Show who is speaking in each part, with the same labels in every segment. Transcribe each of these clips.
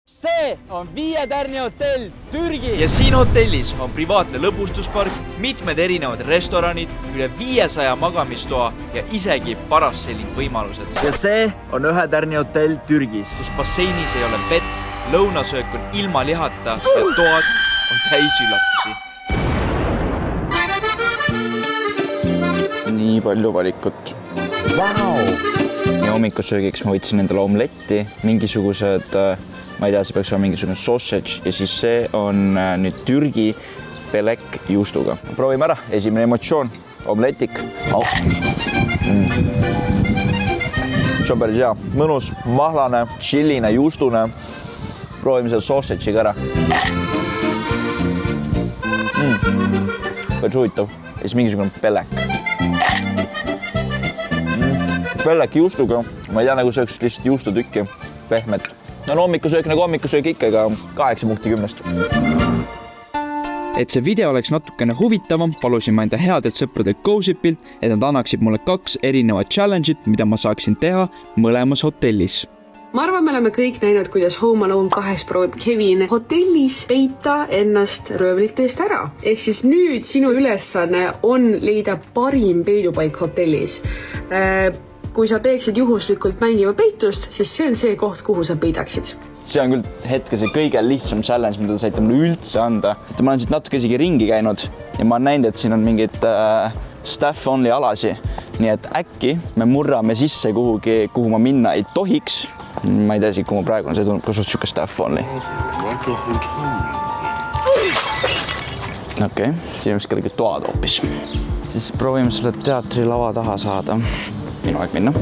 Speaker 1: See on 5 tärni hotell Türgi.
Speaker 2: Ja siin hotellis on privaatne lõbustuspark, mitmed erinevad restoranid, üle 500 magamistoa ja isegi parasailing võimalused.
Speaker 1: Ja see on 1 tärni hotell Türgis,
Speaker 2: kus basseinis ei ole vett, lõunasöök on ilma lihata ja toad on täis üllatusi.
Speaker 1: Nii palju valikut. Wow! Ja hommikusöögiks ma võtsin endale omletti, mingisugused, ma ei tea, see peaks olema mingisugune sausage ja siis see on nüüd Türgi pelek juustuga. Proovime ära, esimene emotsioon, omletik. See on päris hea, mõnus, mahlane, chilline, juustune. Proovime selle sausage'iga ära. Päris huvitav, ja siis mingisugune pelek. Pelek juustuga, ma ei tea, nagu sööks lihtsalt juustutükki, pehmet. No hommikusöök nagu hommikusöök ikka, aga 8 punkti 10.
Speaker 3: Et see video oleks natukene huvitavam, palusin ma enda headelt sõpradelt Gossipilt, et nad annaksid mulle 2 erinevat challenge'it, mida ma saaksin teha mõlemas hotellis.
Speaker 4: Ma arvan, me oleme kõik näinud, kuidas Home Alone 2 proovib Kevin hotellis peita ennast röövlite eest ära. Ehk siis nüüd sinu ülesanne on leida parim peidupaik hotellis. Kui sa peeksid juhuslikult mängiva peitust, siis see on see koht, kuhu sa peidaksid.
Speaker 1: See on küll hetkese kõige lihtsam challenge, mida te saite mulle üldse anda. Ma olen siit natuke isegi ringi käinud ja ma olen näinud, et siin on mingid staff-only alasi. Nii et äkki me murrame sisse kuhugi, kuhu ma minna ei tohiks. Ma ei tea siit, kuhu ma praegu on, see tundub ka suht staff-only. Okei, siin on kellegi toad hoopis. Siis proovime selle teatri lava taha saada. Minu aeg minna.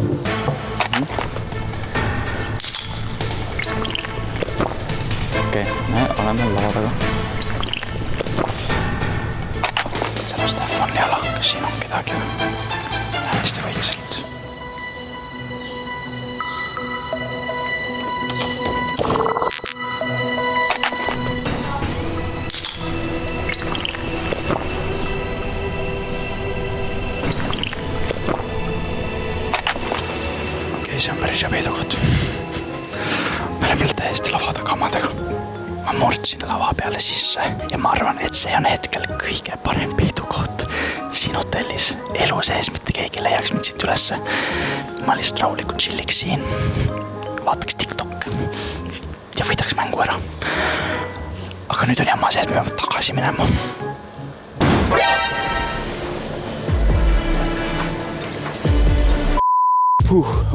Speaker 1: Okei, me oleme lava taga. Selle Stefan jala, kas siin on kedagi? Hästi vaikselt. See on päris hea peidukott. Me oleme täiesti lava tagamadega. Ma murdsin lava peale sisse ja ma arvan, et see on hetkel kõige parem peidukott siin hotellis. Elu sees mitte keegi leiaks mind siit ülesse. Ma lihtsalt rahulikult chilliks siin, vaataks TikTok ja võidaks mängu ära. Aga nüüd on jamma see, et me peame tagasi minema.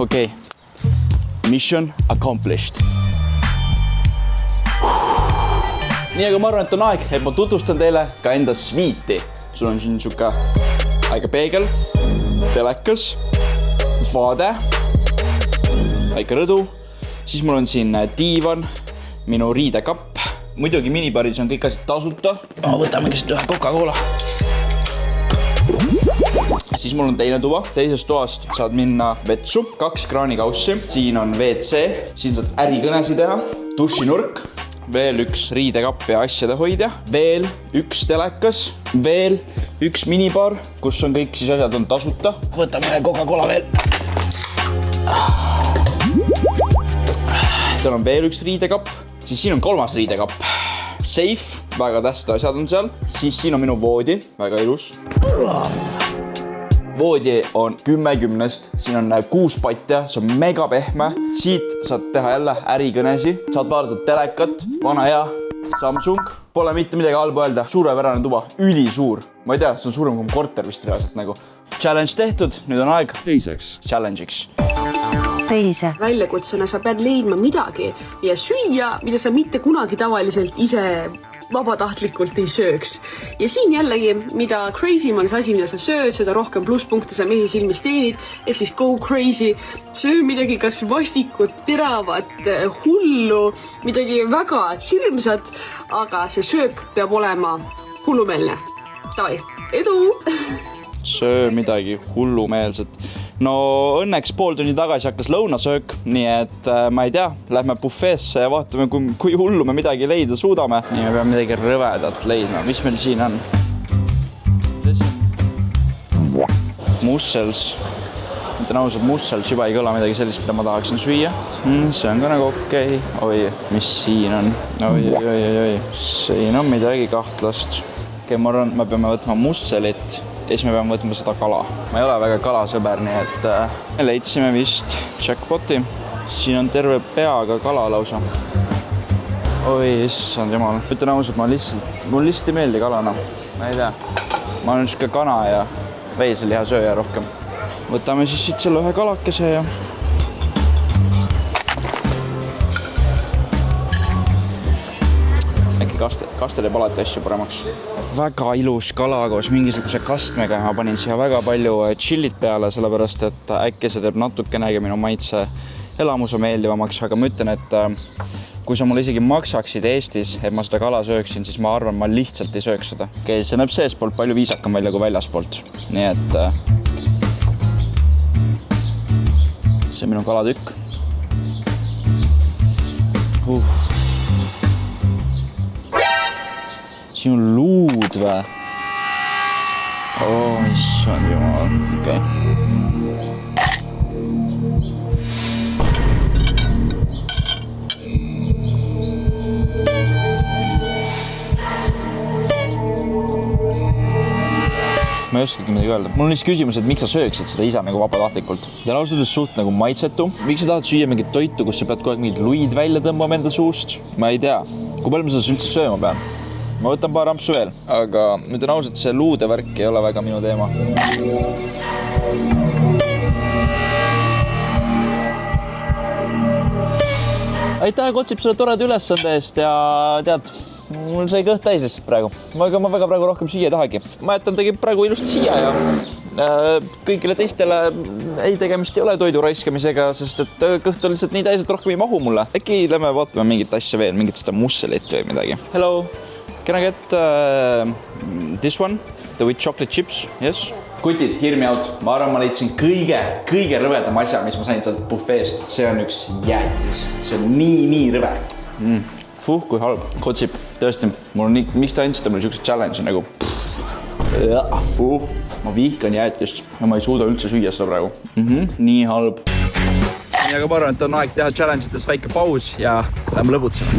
Speaker 1: Okei. Mission accomplished. Nii, aga ma arvan, et on aeg, et ma tutvustan teile ka enda sviiti. Sul on siin suke väike peegel, telekas, vaade, väike rõdu. Siis mul on siin diivan, minu riidekapp. Muidugi minibaris on kõik asjad tasuta. Võtame käsit ühe Coca-Cola. Siis mul on teine tuba. Teisest toast saad minna vetsu, 2 kraanikaussi. Siin on WC, siin saad ärikõnesi teha, dušinurk, veel 1 riidekapp ja asjade hoidja, veel 1 telekas, veel 1 minibar, kus on kõik siis asjad on tasuta. Võtame ühe Coca-Cola veel. Seal on veel 1 riidekapp, siis siin on 3. riidekapp. Safe, väga tähtsad asjad on seal. Siis siin on minu voodi, väga ilus. Voodi on 10/10, siin on 6 patja, see on mega pehme. Siit saad teha jälle ärikõnesi, saad vaadata telekat, vana hea Samsung. Pole mitte midagi halba öelda, suurepärane tuba, ülisuur. Ma ei tea, see on suurem kui korter vist reaalselt nagu. Challenge tehtud, nüüd on aeg teiseks challenge'iks.
Speaker 4: Teise väljakutsuna sa pead leidma midagi ja süüa, mida sa mitte kunagi tavaliselt ise vabatahtlikult ei sööks. Ja siin jällegi, mida crazy on see asi, mida sa sööd, seda rohkem plusspunkte sa mehi silmis teenid, ehk siis go crazy, söö midagi kas vastikut, teravat, hullu, midagi väga hirmsat, aga see söök peab olema hullumeelne. Tavai, edu!
Speaker 1: Söö midagi hullumeelset. No õnneks pool tunni tagasi hakkas lõunasöök, nii et ma ei tea, lähme bufeesse ja vaatame, kui hullu me midagi leida suudame. Nii me peame midagi rõvedat leidma. Mis meil siin on? Mussels. Ütlen ausalt, must juba ei kõla midagi sellist, mida ma tahaksin süüa. See on ka nagu okei. Oi, mis siin on? Oi. Siin on midagi kahtlast. Okei, ma arvan, me peame võtma musselit ja siis me peame võtma seda kala. Ma ei ole väga kalasõber, nii et me leidsime vist jackpoti. Siin on terve peaga kala lausa. Oi, issand jumal. Ütlen ausalt, mul lihtsalt ei meeldi kalana. Ma ei tea. Ma olen niisugune kana ja veiseliha sööja rohkem. Võtame siis siit selle ühe kalakese ja äkki kaste teeb alati asju paremaks. Väga ilus kala koos mingisuguse kastmega. Ma panin siia väga palju chillit peale, sellepärast et äkki see teeb natukenegi minu maitse elamuse meeldivamaks, aga ma ütlen, et kui sa mulle isegi maksaksid Eestis, et ma seda kala sööksin, siis ma arvan, ma lihtsalt ei sööks seda. Okei, see näeb seespoolt palju viisakam välja kui väljaspoolt. Nii et see on minu kalatükk. Siin on luud või? Issand jumal, okei. Ma ei oskagi midagi öelda. Mul on lihtsalt küsimus, et miks sa sööksid seda ise nagu vabatahtlikult. Ja ausalt suht nagu maitsetu. Miks sa tahad süüa mingit toitu, kus sa pead kogu aeg mingid luid välja tõmbama enda suust? Ma ei tea. Kui palju ma seda üldse sööma pean? Ma võtan paar ampsu veel. Aga ütlen ausalt, see luude värk ei ole väga minu teema. Aitäh, Kotsip, selle toreda ülesande eest ja tead, mul sai kõht täis lihtsalt praegu. Ma väga praegu rohkem süüa ei tahagi. Ma jätan tegi praegu ilusti siia ja kõigile teistele ei tegemist ei ole toidu raiskamisega, sest et kõht on lihtsalt nii täis, et rohkem ei mahu mulle. Äkki lähme vaatame mingit asja veel, mingit seda musselit või midagi. Hello, can I get this one? The with chocolate chips, yes? Kutid, hear me out. Ma arvan, ma leidsin kõige rõvedam asja, mis ma sain sealt buffeest. See on üks jäätis. See on nii rõve. Kui halb. Kotsip, tõesti, mul on nii, miks te andsite mulle siukse challenge nagu ma vihkan jäätist ja ma ei suuda üldse süüa seda praegu. Nii halb. Nii, aga ma arvan, et on aeg teha challenge'ites väike paus ja lähme lõbutsema.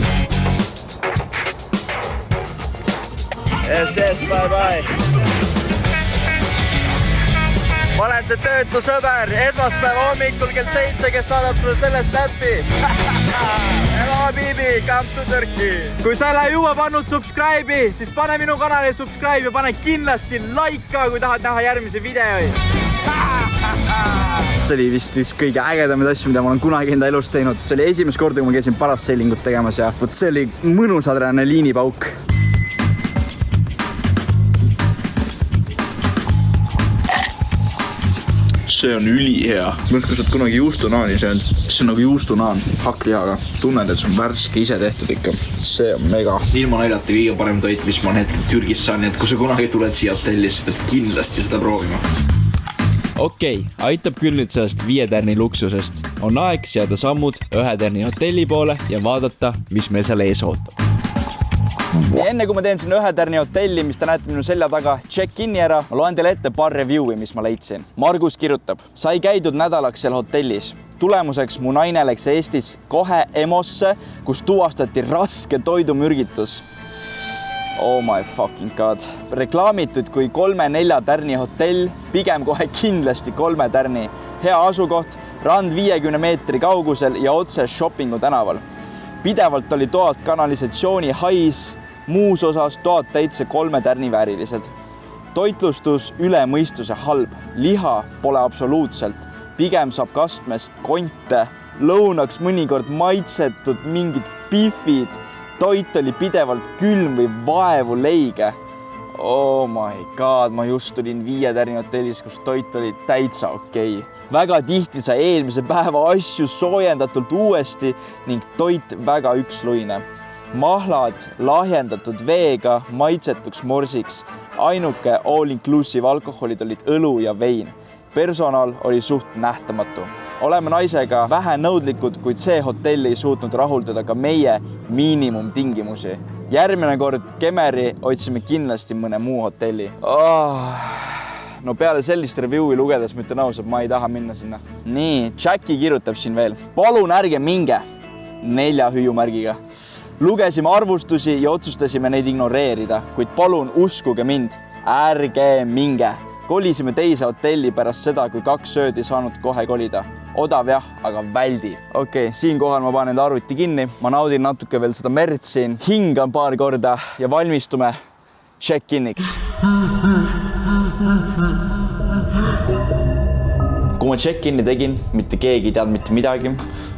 Speaker 1: Yes, bye. Ma olen see töötu sõber esmaspäeva hommikul kell 7, kes saadab sulle selle snappi. Hello, Bibi, come to Turkey. Kui sa ei ole juba pannud subscribe'i, siis pane minu kanali subscribe ja pane kindlasti like ka, kui tahad näha järgmisi videoid. See oli vist üks kõige ägedamaid asju, mida ma olen kunagi enda elus teinud. See oli esimest korda, kui ma käisin parasailingut tegemas ja võt see oli mõnus adrenaliinipauk. See on ülihea. Mõnes, kui sa oled kunagi juustunaani söönud, see on nagu juustunaan hakklihaga. Tunned, et see on värske ise tehtud ikka. See on mega. Ilma naljati kõige parem toit, mis ma hetkel Türgis saan, nii et kui sa kunagi tuled siia hotellis, pead kindlasti seda proovima.
Speaker 3: Okei, aitab küll nüüd sellest 5 tärni luksusest. On aeg seada sammud 1 tärni hotelli poole ja vaadata, mis meil seal ees ootab. Ja enne kui ma teen sinna 1 tärni hotelli, mis te näete minu selja taga, check-in'i ära, ma loen teile ette paar review'i, mis ma leidsin. Margus kirjutab, sai käidud nädalaks seal hotellis. Tulemuseks mu naine läks Eestis kohe EMO-sse, kus tuvastati raske toidumürgitus. Oh my fucking god. Reklaamitud kui 3-4 tärni hotell, pigem kohe kindlasti 3 tärni. Hea asukoht, rand 50 meetri kaugusel ja otse shoppingu tänaval. Pidevalt oli toad kanalisatsiooni hais, muus osas toad täitsa 3 tärni väärilised. Toitlustus üle mõistuse halb, liha pole absoluutselt, pigem saab kastmest konte, lõunaks mõnikord maitsetud mingid pifid, toit oli pidevalt külm või vaevu leige. Oh my god, ma just tulin 5 tärni hotellis, kus toit oli täitsa okei. Väga tihti sai eelmise päeva asju soojendatult uuesti ning toit väga üksluine. Mahlad lahjendatud veega maitsetuks morsiks. Ainuke all-inclusive alkoholid olid õlu ja vein. Personal oli suht nähtamatu. Oleme naisega vähe nõudlikud, kuid see hotell ei suutnud rahuldada ka meie miinimumtingimusi. Järgmine kord Kemeri otsime kindlasti mõne muu hotelli. no peale sellist review'i lugedes ma ütlen ausalt, ma ei taha minna sinna. Nii, Jacki kirjutab siin veel. Palun ärge minge 4 hüüumärgiga. Lugesime arvustusi ja otsustasime neid ignoreerida, kuid palun uskuge mind, ärge minge. Kolisime teise hotelli pärast seda, kui 2 sööd ei saanud kohe kolida. Odav jah, aga väldi. Okei, siinkohal ma panen enda arvuti kinni. Ma naudin natuke veel seda merd siin. Hingan paar korda ja valmistume check-iniks. Kui ma check-inni tegin, mitte keegi ei teadnud mitte midagi.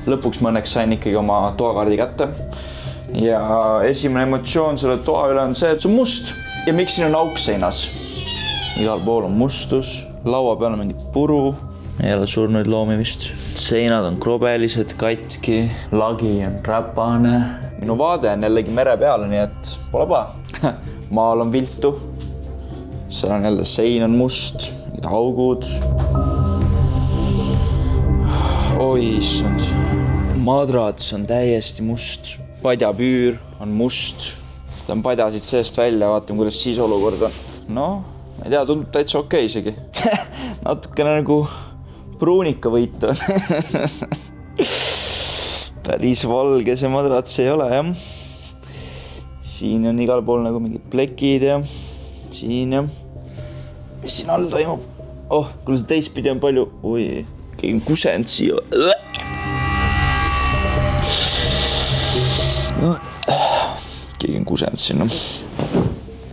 Speaker 3: Lõpuks ma õnneks sain ikkagi oma toakaardi kätte. Ja esimene emotsioon selle toa üle on see, et see on must. Ja miks siin on auk seinas? Igal pool on mustus, laua peal on mingit puru. Ei ole surnuid loomi vist. Seinad on krobelised, katki, lagi on räpane. Minu vaade on jällegi mere peale, nii et pole paha. Maal on viltu. Seal on jälle sein on must, mingid augud. Oi, issand. Madrats on täiesti must. Padjapüür on must. Ta on padjasid seest välja, vaatame, kuidas siis olukord on. No, ma ei tea, tundub täitsa okei isegi. Natukene nagu pruunika võit on. Päris valge see madrats ei ole, jah. Siin on igal pool nagu mingid plekid ja siin ja mis siin all toimub? Oh, kui see teistpidi on palju. Oi, keegi on kusend siia. Keegi on kusend sinna.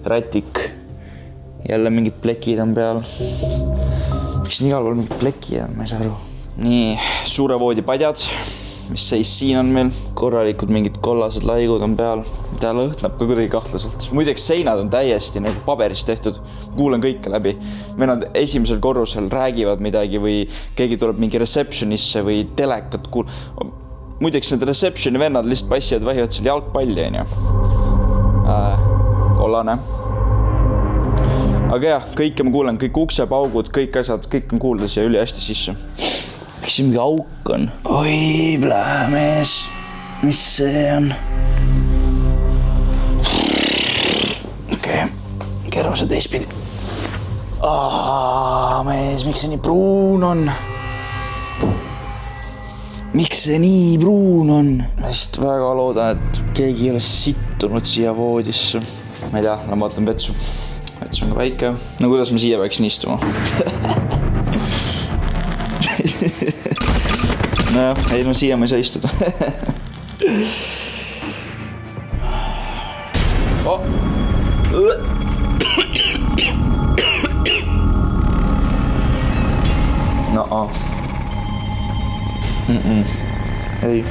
Speaker 3: Rätik. Jälle mingid plekid on peal. Miks siin igal pool mingid plekid on, ma ei saa aru. Nii, suure voodi padjad. Mis seis siin on meil? Korralikud mingid kollased laigud on peal. Mida lõhnab ka kuidagi kahtlaselt. Muideks seinad on täiesti nagu paberist tehtud. Kuulen kõike läbi. Meil esimesel korrusel räägivad midagi või keegi tuleb mingi receptionisse või telekat Muideks need receptioni vennad lihtsalt passivad vähivad seal jalgpalli, on ju. Kollane. Aga jah, kõike ma kuulen, kõik uksepaugud, kõik asjad, kõik on kuulda siia üli hästi sisse. Miks siin mingi auk on? Oi, plämees. Mis see on? Okei, kerro see teistpidi. Mees, miks see nii pruun on? Miks see nii pruun on? Ma vist väga loodan, et keegi ei ole sittunud siia voodisse. Ma ei tea, ma vaatan vetsu. Vetsu on ka väike. No kuidas ma siia peaksin istuma? Nojah, ei no siia ma ei saa istuda. No. Ei.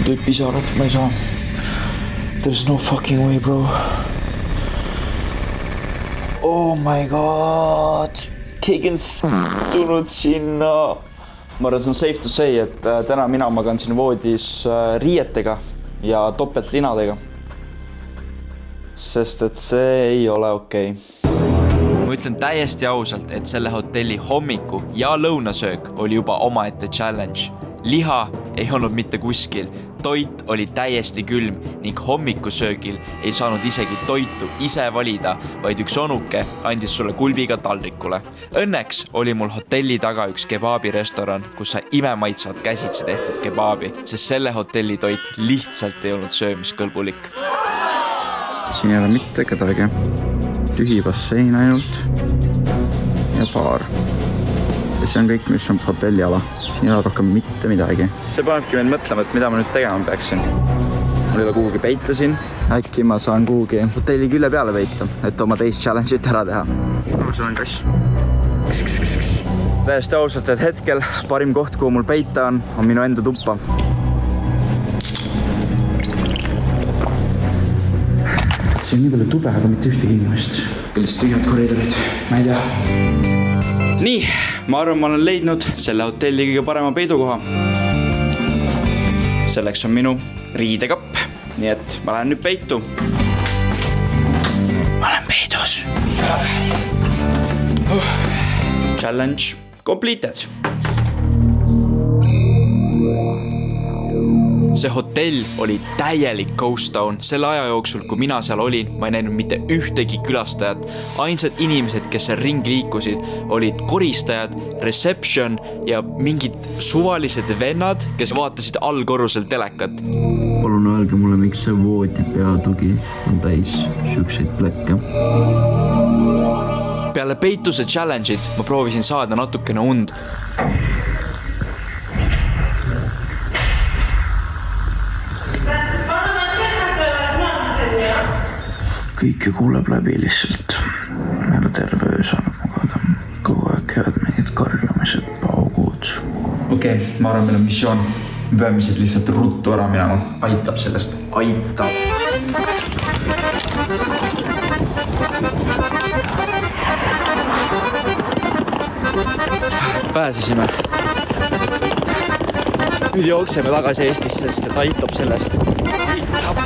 Speaker 3: Tüüp pisarat, ma ei saa. There's no fucking way, bro. Oh my god. Keegi on tulnud sinna. Ma arvan, see on safe to say, et täna mina magan siin voodis riietega ja topeltlinadega. Sest et see ei ole okei.
Speaker 2: Ma ütlen täiesti ausalt, et selle hotelli hommiku ja lõunasöök oli juba omaette challenge. Liha ei olnud mitte kuskil, toit oli täiesti külm ning hommikusöögil ei saanud isegi toitu ise valida, vaid üks onuke andis sulle kulbiga taldrikule. Õnneks oli mul hotelli taga üks kebaabirestoran, kus sa imemaitsvad käsitsi tehtud kebaabi, sest selle hotelli toit lihtsalt ei olnud söömiskõlbulik.
Speaker 1: Siin ei ole mitte kedagi. Tühi bassein ainult ja baar. Ja see on kõik, mis on hotelliala. Siin ei ole rohkem mitte midagi. See panebki meid mõtlema, et mida ma nüüd tegema peaksin. Mul ei ole kuhugi peita siin. Äkki ma saan kuhugi hotelli külje peale peita, et oma teist challenge'it ära teha. See on kass. Täiesti ausalt, et hetkel parim koht, kuhu mul peita on minu enda tuppa. See on nii palju tube, aga mitte ühtegi inimest. Lihtsalt tühjad koridorid, ma ei tea. Nii, ma arvan, ma olen leidnud selle hotelli kõige parema peidukoha. Selleks on minu riidekapp, nii et ma lähen nüüd peitu. Ma olen peidus. Challenge completed. See
Speaker 2: hotell oli täielik ghost town. Selle aja jooksul, kui mina seal olin, ma ei näinud mitte ühtegi külastajat. Ainsad inimesed, kes seal ringi liikusid, olid koristajad, reception ja mingid suvalised vennad, kes vaatasid allkorrusel telekat.
Speaker 3: Palun öelge mulle, miks see voodi peatugi on täis sükseid plekke.
Speaker 2: Peale peituse challenge'id ma proovisin saada natukene und.
Speaker 1: Kõike kuuleb läbi lihtsalt. Meile terve öö saanud magada. Kogu aeg käivad mingid karjumised, paugud.
Speaker 2: Okei, ma arvan, meil on missioon. Me peame siit lihtsalt ruttu ära minema. Aitab sellest. Aitab.
Speaker 3: Pääsesime. Nüüd jookseme tagasi Eestisse, sest et aitab sellest. Aitab.